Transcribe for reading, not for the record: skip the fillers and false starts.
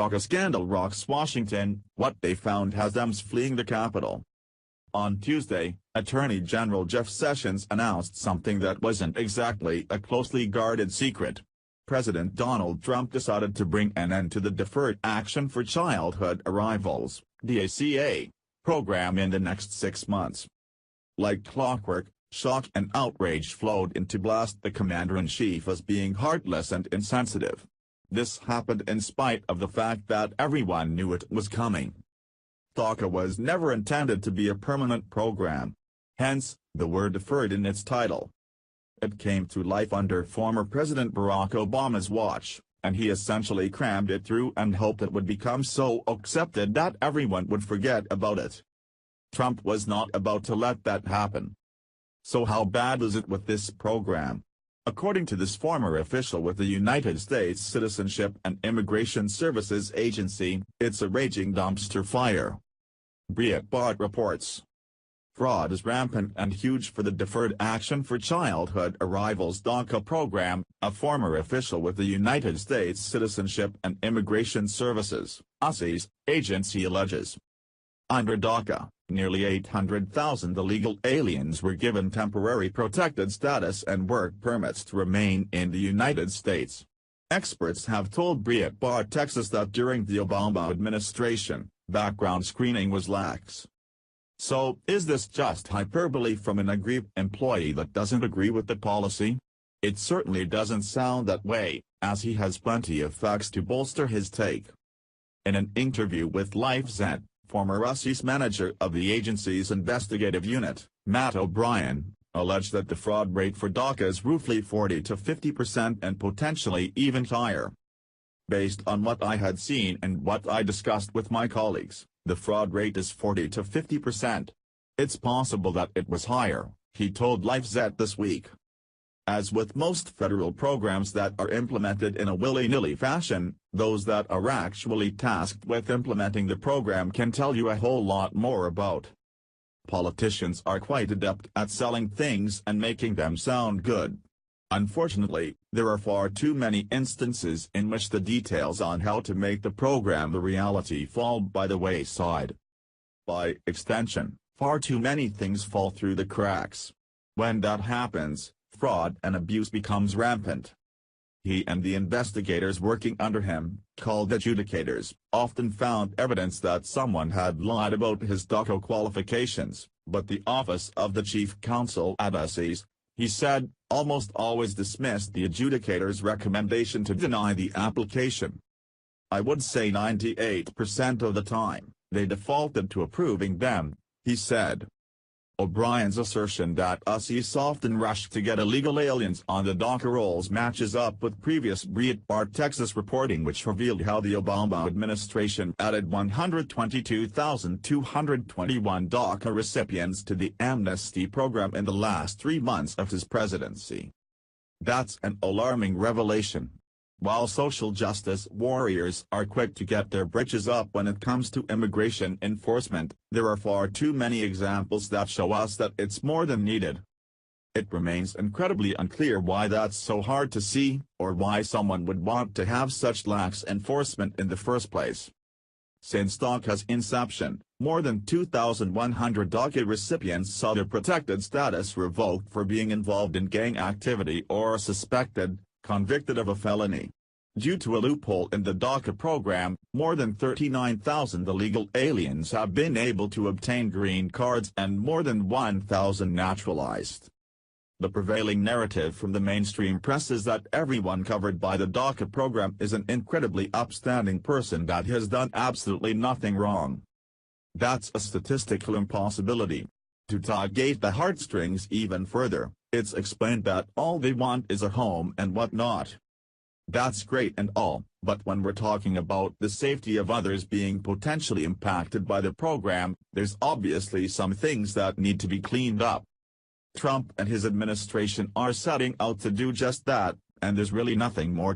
DACA scandal rocks Washington, what they found has Dems fleeing the Capitol. On Tuesday, Attorney General Jeff Sessions announced something that wasn't exactly a closely guarded secret. President Donald Trump decided to bring an end to the Deferred Action for Childhood Arrivals (DACA) program in the next 6 months. Like clockwork, shock and outrage flowed in to blast the commander-in-chief as being heartless and insensitive. This happened in spite of the fact that everyone knew it was coming. DACA was never intended to be a permanent program. Hence, the word deferred in its title. It came to life under former President Barack Obama's watch, and he essentially crammed it through and hoped it would become so accepted that everyone would forget about it. Trump was not about to let that happen. So how bad is it with this program? According to this former official with the United States Citizenship and Immigration Services Agency, it's a raging dumpster fire. Breitbart reports. Fraud is rampant and huge for the Deferred Action for Childhood Arrivals DACA program, a former official with the United States Citizenship and Immigration Services agency alleges. Under DACA, nearly 800,000 illegal aliens were given temporary protected status and work permits to remain in the United States. Experts have told Breitbart Texas that during the Obama administration, background screening was lax. So, is this just hyperbole from an aggrieved employee that doesn't agree with the policy? It certainly doesn't sound that way, as he has plenty of facts to bolster his take. In an interview with LifeZette, former manager of the agency's investigative unit, Matt O'Brien, alleged that the fraud rate for DACA is roughly 40 to 50% and potentially even higher. Based on what I had seen and what I discussed with my colleagues, the fraud rate is 40 to 50%. It's possible that it was higher, he told LifeZette this week. As with most federal programs that are implemented in a willy-nilly fashion, those that are actually tasked with implementing the program can tell you a whole lot more about. Politicians are quite adept at selling things and making them sound good. Unfortunately, there are far too many instances in which the details on how to make the program a reality fall by the wayside. By extension, far too many things fall through the cracks. When that happens, fraud and abuse becomes rampant. He and the investigators working under him, called adjudicators, often found evidence that someone had lied about his DACA qualifications, but the Office of the Chief Counsel at USCIS, he said, almost always dismissed the adjudicator's recommendation to deny the application. I would say 98% of the time, they defaulted to approving them, he said. O'Brien's assertion that USCIS often rushed to get illegal aliens on the DACA rolls matches up with previous Breitbart Texas reporting which revealed how the Obama administration added 122,221 DACA recipients to the amnesty program in the last 3 months of his presidency. That's an alarming revelation. While social justice warriors are quick to get their britches up when it comes to immigration enforcement, there are far too many examples that show us that it's more than needed. It remains incredibly unclear why that's so hard to see, or why someone would want to have such lax enforcement in the first place. Since DACA's inception, more than 2,100 DACA recipients saw their protected status revoked for being involved in gang activity or convicted of a felony. Due to a loophole in the DACA program, more than 39,000 illegal aliens have been able to obtain green cards and more than 1,000 naturalized. The prevailing narrative from the mainstream press is that everyone covered by the DACA program is an incredibly upstanding person that has done absolutely nothing wrong. That's a statistical impossibility. To tug the heartstrings even further, it's explained that all they want is a home and whatnot. That's great and all, but when we're talking about the safety of others being potentially impacted by the program, there's obviously some things that need to be cleaned up. Trump and his administration are setting out to do just that, and there's really nothing more